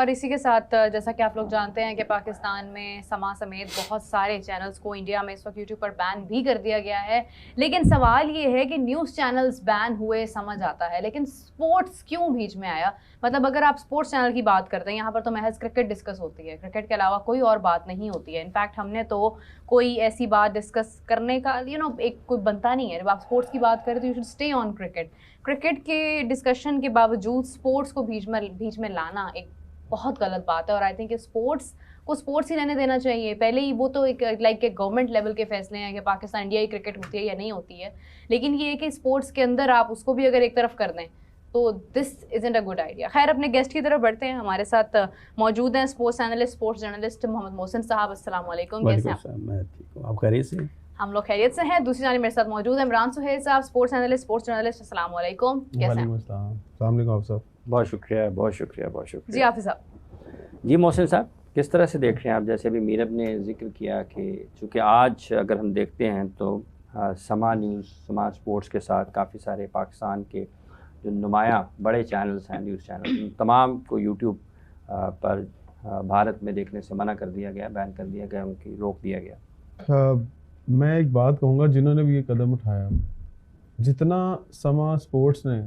और इसी के साथ जैसा कि आप लोग जानते हैं कि पाकिस्तान में समा समेत बहुत सारे चैनल्स को इंडिया में इस वक्त यूट्यूब पर बैन भी कर दिया गया है। लेकिन सवाल ये है कि न्यूज़ चैनल्स बैन हुए समझ आता है, लेकिन स्पोर्ट्स क्यों बीच में आया? मतलब अगर आप स्पोर्ट्स चैनल की बात करते हैं, यहाँ पर तो महज क्रिकेट डिस्कस होती है, क्रिकेट के अलावा कोई और बात नहीं होती है। इनफैक्ट हमने तो कोई ऐसी बात डिस्कस करने का एक कोई बनता नहीं है। जब आप स्पोर्ट्स की बात करें तो you should stay on cricket. Cricket के डिस्कशन के बावजूद स्पोर्ट्स को बीच में लाना एक बहुत गलत बात है। और आई थिंक स्पोर्ट्स को स्पोर्ट्स ही रहने देना चाहिए। पहले ही वो तो एक गवर्नमेंट लेवल के फैसले हैं कि पाकिस्तान इंडिया की क्रिकेट होती है या नहीं होती है, लेकिन ये है कि स्पोर्ट्स के अंदर आप उसको भी अगर एक तरफ कर दें तो this isn't a good idea. खैर, अपने गेस्ट की तरफ बढ़ते हैं। हमारे साथ मौजूद हैं sports analyst, sports journalist Mohammad Mohsin साहब। अस्सलाम वालेकुम, कैसे हैं? मैं ठीक हूँ, आप खैरियत से? हम लोग खैरियत से हैं। दूसरी जानिब मेरे साथ मौजूद है इमरान सुहेल साहब, स्पोर्ट्स एनालिस्ट, स्पोर्ट्स जर्नलिस्ट। अस्सलाम वालेकुम, कैसे हैं? अस्सलाम वालेकुम आप सब। बहुत शुक्रिया, बहुत शुक्रिया, बहुत शुक्रिया। जी हाफिज़ साहब। जी मोहसिन साहब, किस तरह से देख रहे हैं आप? जैसे अभी मीरब ने जिक्र किया कि चूँकि आज अगर हम देखते हैं तो समा न्यूज़, समा स्पोर्ट्स के साथ काफ़ी सारे पाकिस्तान के जो नुमाया बड़े चैनल्स हैं, न्यूज़ चैनल, तमाम को यूट्यूब पर भारत में देखने से मना कर दिया गया, बैन कर दिया गया, उनकी रोक दिया गया। मैं एक बात कहूँगा, जिन्होंने भी ये कदम उठाया, जितना समा स्पोर्ट्स ने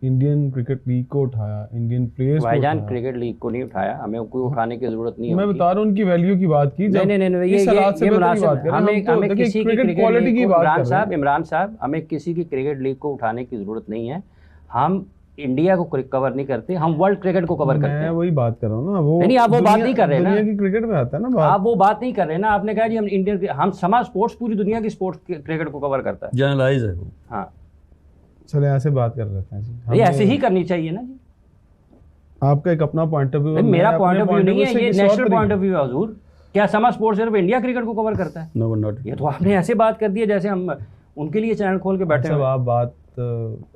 इंडियन क्रिकेट लीग को उठाया, इंडियन प्लेयर्स को भाईजान क्रिकेट लीग को नहीं उठाया, हमें कोई उठाने की जरूरत नहीं है। मैं बता रहा हूँ उनकी वैल्यू की बात की। नहीं, ये मुनासिब, हमें किसी की क्रिकेट लीग को, इमरान साहब, हमें किसी की क्रिकेट लीग को उठाने की जरूरत नहीं है। हम इंडिया को कवर नहीं करते, हम वर्ल्ड क्रिकेट को कवर करते हैं। मैं वही बात कर रहा हूँ ना, वो नहीं, आप वो बात नहीं कर रहे ना, दुनिया की क्रिकेट में आता है ना बात। आप वो बात नहीं कर रहे ना। आपने कहा जी हम समा स्पोर्ट्स पूरी दुनिया की स्पोर्ट्स क्रिकेट को कवर करता है, जनरलाइज है वो। हाँ, चले ऐसे बात कर लेते हैं जी। ये ऐसे ही करनी चाहिए ना जी। आपका एक अपना पॉइंट ऑफ व्यू है, मेरा पॉइंट ऑफ व्यू नहीं है, ये नेशनल पॉइंट ऑफ व्यू है हुजूर। क्या समा स्पोर्ट्स सिर्फ इंडिया क्रिकेट को कवर करता है? No, not. ये तो आपने ऐसे बात कर दी है जैसे हम उनके लिए चैनल खोल के बैठे हैं। आप बात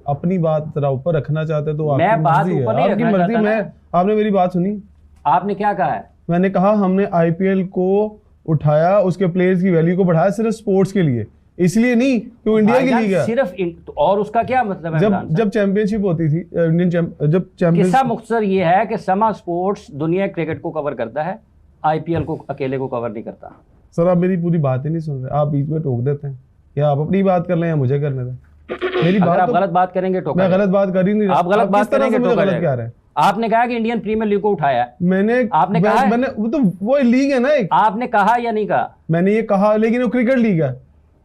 अपनी बात जरा ऊपर रखना चाहते तो मैं बात ऊपर नहीं रखना चाहता मैं आपने मेरी बात सुनी? आपने क्या कहा है? मैंने कहा हमने आईपीएल को उठाया, उसके प्लेयर्स की वैल्यू को बढ़ाया सिर्फ स्पोर्ट्स के लिए, इसलिए नहीं कि वो इंडिया की लीग है सिर्फ। और उसका क्या मतलब है? जब चैंपियनशिप होती थी इंडियन जब चैंपियन, किस्सा मुख्तसर ये है कि समा स्पोर्ट्स दुनिया क्रिकेट को कवर करता है, आईपीएल को अकेले को कवर नहीं करता। सर, आप मेरी पूरी बात ही नहीं सुन रहे, आप बीच में टोक देते हैं। या आप अपनी बात कर लें या मुझे करने दें। मेरी बात, आप गलत बात करेंगे तो मैं गलत बात कर ही नहीं रहा। आप गलत बात करेंगे तो गलत क्या रहे? आपने कहा कि इंडियन प्रीमियर लीग को उठाया, आपने कहा, मैंने वो लीग है ना एक। आपने कहा या नहीं कहा? मैंने ये कहा, लेकिन वो क्रिकेट लीग है,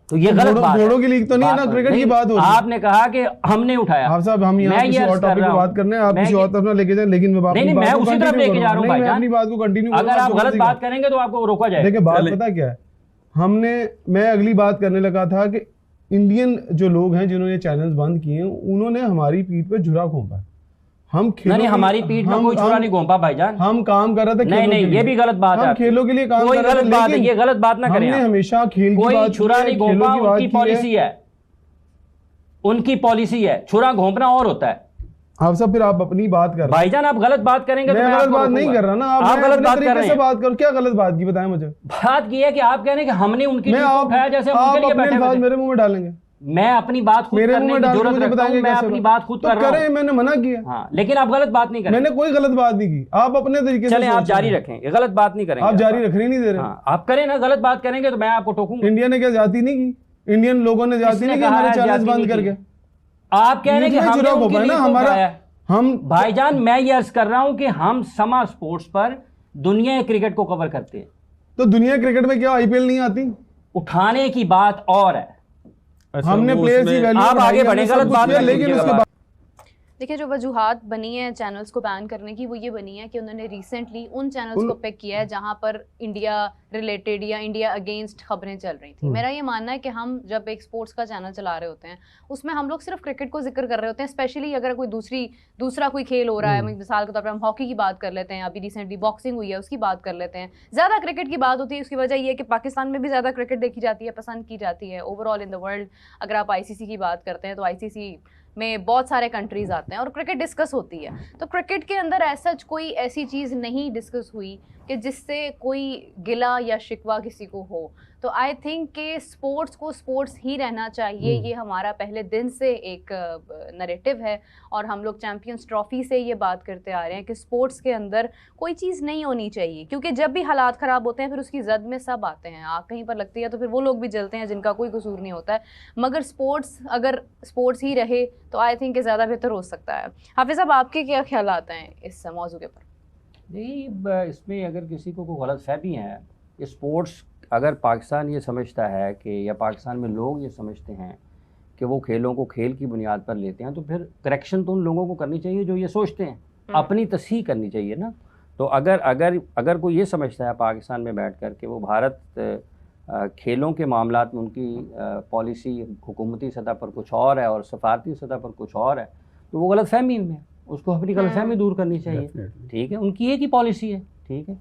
तो ये गलत बात है। घोड़ों की लीग तो नहीं है ना, क्रिकेट की बात हो रही है। आपने कहा कि हमने उठाया। आप साहब, हम यहाँ किसी और टॉपिक पे बात करने हैं, आप किसी और तरफ ना लेके जाएं। लेकिन मैं उसी तरफ लेके जा रहा हूँ, मैं अपनी बात को कंटिन्यू करूंगा। अगर आप गलत बात करेंगे तो आपको रोका जाएगा। देखिए, बात पता क्या है, मैं अगली बात करने लगा था कि इंडियन जो लोग हैं जिन्होंने चैनल्स बंद किए, उन्होंने हमारी पीठ पे छुरा घोंपा। हम नहीं, हमारी पीठ में कोई छुरा नहीं घोंपा भाईजान। हम काम कर रहे थे। नहीं, ये भी गलत बात है। हम खेलों के लिए काम कर रहे थे, बात है, ये गलत बात ना करें। हमने हमेशा खेल की कोई बात छुरा नहीं घोंपा, उनकी पॉलिसी है, उनकी पॉलिसी है। छुरा घोंपना और होता है। आप सब फिर आप अपनी बात कर रहे हैं भाईजान, आप गलत बात करेंगे तो मैं गलत बात नहीं कर रहा ना। आप गलत बात कर रहे हैं। बात करो, क्या गलत बात की बताएं मुझे। बात की है कि आप कह रहे हैं कि हमने उनकी उठाया, जैसे हम उनके लिए बैठे हैं। मेरे मुंह में डालेंगे? मैं अपनी बात खुद करने की जरूरत रखता हूं, मैं अपनी बात खुद कर रहा हूं। मैंने मना किया। हाँ, लेकिन आप गलत बात नहीं कर रहे। मैंने कोई गलत बात नहीं की, आप अपने तरीके से चलें, आप जारी रखें, ये गलत बात नहीं करेंगे। आप जारी रखने नहीं दे रहे। आप करें ना, गलत बात करेंगे तो मैं आपको टोकूंगा। इंडिया ने क्या जाती नहीं की? इंडियन लोगों ने जाती नहीं की हमारे चैनल्स बंद करके? आप कह रहे हैं कि हम भाईजान, मैं ये अर्ज कर रहा हूं कि हम समा स्पोर्ट्स पर दुनिया क्रिकेट को कवर करते हैं। तो दुनिया क्रिकेट में क्या आईपीएल नहीं आती? उठाने की बात और है। हमने प्लेयर्स की वैल्यू, आप आगे बढ़े, गलत बात है। लेकिन उसके बाद देखिए, जो वजूहात बनी है चैनल्स को बैन करने की, वो ये बनी है कि उन्होंने रिसेंटली उन चैनल्स को पिक किया है जहां पर इंडिया रिलेटेड या इंडिया अगेंस्ट खबरें चल रही थी। मेरा ये मानना है कि हम जब एक स्पोर्ट्स का चैनल चला रहे होते हैं, उसमें हम लोग सिर्फ क्रिकेट को जिक्र कर रहे होते हैं। स्पेशली अगर कोई दूसरा कोई खेल हो रहा है, मिसाल के तौर पर हम हॉकी की बात कर लेते हैं, अभी रिसेंटली बॉक्सिंग हुई है, उसकी बात कर लेते हैं। ज़्यादा क्रिकेट की बात होती है। उसकी वजह यह है कि पाकिस्तान में भी ज़्यादा क्रिकेट देखी जाती है, पसंद की जाती है ओवरऑल इन द वर्ल्ड। अगर आप ICC की बात करते हैं तो ICC में बहुत सारे कंट्रीज आते हैं और क्रिकेट डिस्कस होती है। तो क्रिकेट के अंदर कोई ऐसी चीज़ नहीं डिस्कस हुई कि जिससे कोई गिला या शिकवा किसी को हो। तो आई थिंक कि स्पोर्ट्स को स्पोर्ट्स ही रहना चाहिए, ये हमारा पहले दिन से एक नैरेटिव है और हम लोग चैंपियंस ट्रॉफी से ये बात करते आ रहे हैं कि स्पोर्ट्स के अंदर कोई चीज़ नहीं होनी चाहिए, क्योंकि जब भी हालात ख़राब होते हैं फिर उसकी जद में सब आते हैं, आग कहीं पर लगती है तो फिर वो लोग भी जलते हैं जिनका कोई कसूर नहीं होता है। मगर स्पोर्ट्स अगर स्पोर्ट्स ही रहे तो आई थिंक ज़्यादा बेहतर हो सकता है। हाफिज़ साहब, आपके क्या ख्याल आते हैं इस मौजू के ऊपर? नहीं, इसमें अगर किसी को कोई गलतफहमी है, स्पोर्ट्स अगर पाकिस्तान ये समझता है कि या पाकिस्तान में लोग ये समझते हैं कि वो खेलों को खेल की बुनियाद पर लेते हैं, तो फिर करेक्शन तो उन लोगों को करनी चाहिए जो ये सोचते हैं, अपनी तस्हीह करनी चाहिए ना। तो अगर अगर अगर कोई ये समझता है पाकिस्तान में बैठ कर कि वो भारत खेलों के मामलात में उनकी पॉलिसी हुकूमती सतह पर कुछ और है और सफारती सतह पर कुछ और है, तो वो गलतफहमी में, उसको अपनी गलतफहमी दूर करनी चाहिए। ठीक है, उनकी एक ही पॉलिसी है, ठीक है,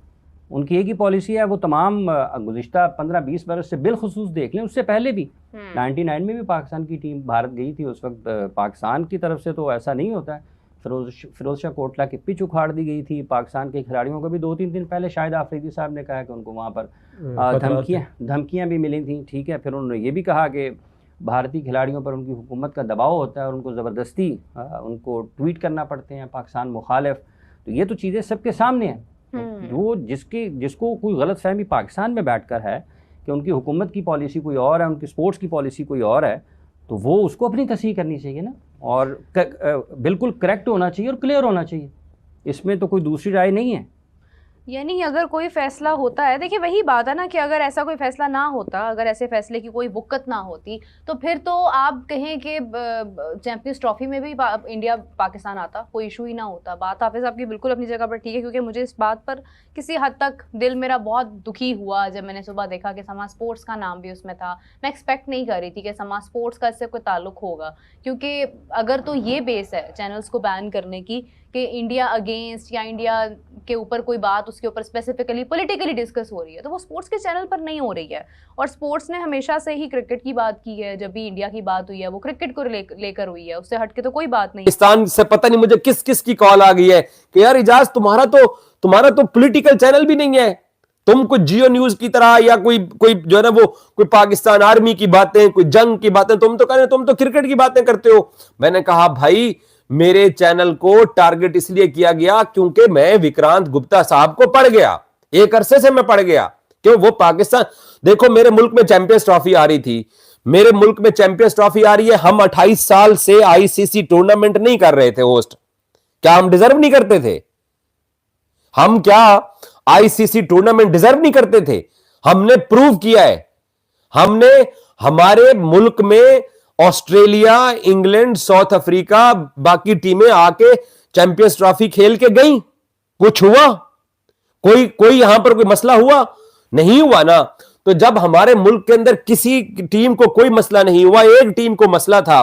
उनकी एक ही पॉलिसी है। वो तमाम गुज़िश्ता 15-20 बरस से बिलखुसूस देख लें, उससे पहले भी 99 में भी पाकिस्तान की टीम भारत गई थी, उस वक्त पाकिस्तान की तरफ से तो ऐसा नहीं होता है। फिरोज शाह कोटला की पिच उखाड़ दी गई थी, पाकिस्तान के खिलाड़ियों को भी 2-3 दिन पहले शाहिद आफरीदी साहब ने कहा कि उनको वहाँ पर धमकियाँ भी मिली थी, ठीक है। फिर उन्होंने ये भी कहा कि भारतीय खिलाड़ियों पर उनकी हुकूमत का दबाव होता है और उनको ज़बरदस्ती उनको ट्वीट करना पड़ते हैं पाकिस्तान मुखालिफ। तो ये तो चीज़ें सबके सामने हैं। जो जिसको कोई गलतफहमी पाकिस्तान में बैठकर है कि उनकी हुकूमत की पॉलिसी कोई और है, उनकी स्पोर्ट्स की पॉलिसी कोई और है, तो वो उसको अपनी तस्हीह करनी चाहिए ना, और बिल्कुल करेक्ट होना चाहिए और क्लियर होना चाहिए, इसमें तो कोई दूसरी राय नहीं है। यानी अगर कोई फैसला होता है, देखिए वही बात है ना कि अगर ऐसा कोई फैसला ना होता, अगर ऐसे फैसले की कोई वुक्कत ना होती, तो फिर तो आप कहें कि चैंपियंस ट्रॉफी में भी इंडिया पाकिस्तान आता, कोई इशू ही ना होता। बात हाफिज़ आपकी बिल्कुल अपनी जगह पर ठीक है, क्योंकि मुझे इस बात पर किसी हद तक दिल मेरा बहुत दुखी हुआ जब मैंने सुबह देखा कि समा स्पोर्ट्स का नाम भी उसमें था। मैं एक्सपेक्ट नहीं कर रही थी कि समा स्पोर्ट्स का इससे कोई ताल्लुक होगा, क्योंकि अगर तो ये बेस है चैनल्स को बैन करने की कि इंडिया अगेंस्ट या इंडिया के ऊपर कोई बात उसके ऊपर स्पेसिफिकली पॉलिटिकली डिस्कस हो रही है, तो वो स्पोर्ट्स के चैनल पर नहीं हो रही है। और स्पोर्ट्स ने हमेशा से ही क्रिकेट की बात की है, जब भी इंडिया की बात हुई है वो क्रिकेट को लेकर हुई है, उससे हटके तो कोई बात नहीं। पाकिस्तान से पता नहीं मुझे किस किस की कॉल आ गई है कि यार इजाज तुम्हारा तो पॉलिटिकल चैनल भी नहीं है, तुम कुछ जियो न्यूज की तरह या कोई जो है ना वो कोई पाकिस्तान आर्मी की बातें, कोई जंग की बातें, तुम तो क्रिकेट की बातें करते हो। मैंने कहा भाई मेरे चैनल को टारगेट इसलिए किया गया क्योंकि मैं विक्रांत गुप्ता साहब को पढ़ गया, एक अरसे से मैं पढ़ गया। क्यों? वो पाकिस्तान, देखो मेरे मुल्क में चैंपियंस ट्रॉफी आ रही थी, मेरे मुल्क में चैंपियंस ट्रॉफी आ रही है, हम 28 साल से आईसीसी टूर्नामेंट नहीं कर रहे थे होस्ट। क्या हम डिजर्व नहीं करते थे? हम क्या आईसीसी टूर्नामेंट डिजर्व नहीं करते थे? हमने प्रूव किया है। हमने हमारे मुल्क में ऑस्ट्रेलिया, इंग्लैंड, साउथ अफ्रीका, बाकी टीमें आके चैंपियंस ट्रॉफी खेल के गई, कुछ हुआ? कोई यहां पर कोई मसला हुआ? नहीं हुआ ना। तो जब हमारे मुल्क के अंदर किसी टीम को कोई मसला नहीं हुआ, एक टीम को मसला था,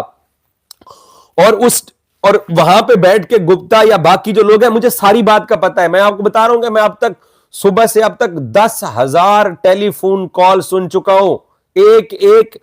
और वहां पे बैठ के गुप्ता या बाकी जो लोग हैं, मुझे सारी बात का पता है। मैं आपको बता रहा हूं कि मैं अब तक सुबह से अब तक 10,000 टेलीफोन कॉल सुन चुका हूं, एक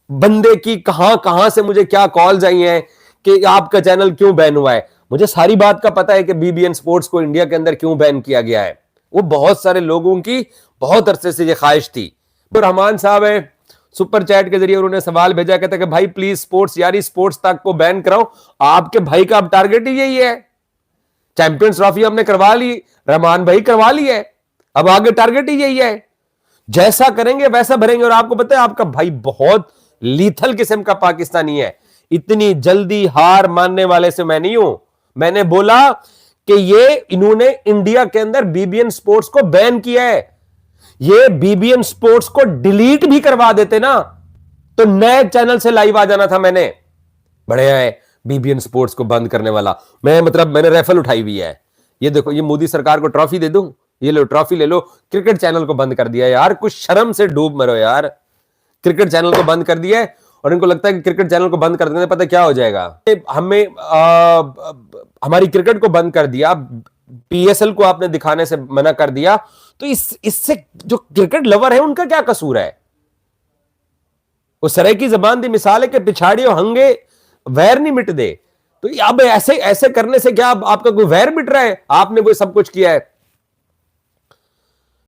बंदे की कहां से मुझे क्या कॉल्स आई हैं कि आपका चैनल क्यों बैन हुआ है। मुझे सारी बात का पता है कि बीबीएन स्पोर्ट्स को इंडिया के अंदर क्यों बैन किया गया है। वो बहुत सारे लोगों की बहुत अरसे से ये ख्वाहिश थी। तो रहमान साहब है, सुपर चैट के जरिए उन्होंने सवाल भेजा, कहते कि भाई प्लीज स्पोर्ट्स, यार स्पोर्ट्स तक को बैन कराओ। आपके भाई का अब टारगेट ही यही है। चैंपियंस ट्रॉफी हमने करवा ली, रहमान भाई करवा ली है, अब आगे टारगेट ही यही है। जैसा करेंगे वैसा भरेंगे। और आपको पता है आपका भाई बहुत लीथल किस्म का पाकिस्तानी है, इतनी जल्दी हार मानने वाले से मैं नहीं हूं। मैंने बोला कि ये इन्होंने इंडिया के अंदर बीबीएन स्पोर्ट्स को बैन किया है, ये बीबीएन स्पोर्ट्स को डिलीट भी करवा देते ना तो नए चैनल से लाइव आ जाना था। मैंने बढ़िया है बीबीएन स्पोर्ट्स को बंद करने वाला, मैंने रेफल उठाई हुई है। ये देखो, ये मोदी सरकार को ट्रॉफी दे दूं, ये लो ट्रॉफी ले लो। क्रिकेट चैनल को बंद कर दिया यार, कुछ शर्म से डूब मरो यार। क्रिकेट चैनल को बंद कर दिया है और इनको लगता है कि क्रिकेट चैनल को बंद कर देने पता क्या हो जाएगा। हमें हमारी क्रिकेट को बंद कर दिया, पीएसएल को आपने दिखाने से मना कर दिया, तो इससे जो क्रिकेट लवर है उनका क्या कसूर है? वो सरे की जबान दी मिसाल है कि पिछाड़ियों हंगे वैर नहीं मिट दे। तो अब ऐसे करने से क्या आपका कोई वैर मिट रहा है? आपने वो सब कुछ किया है।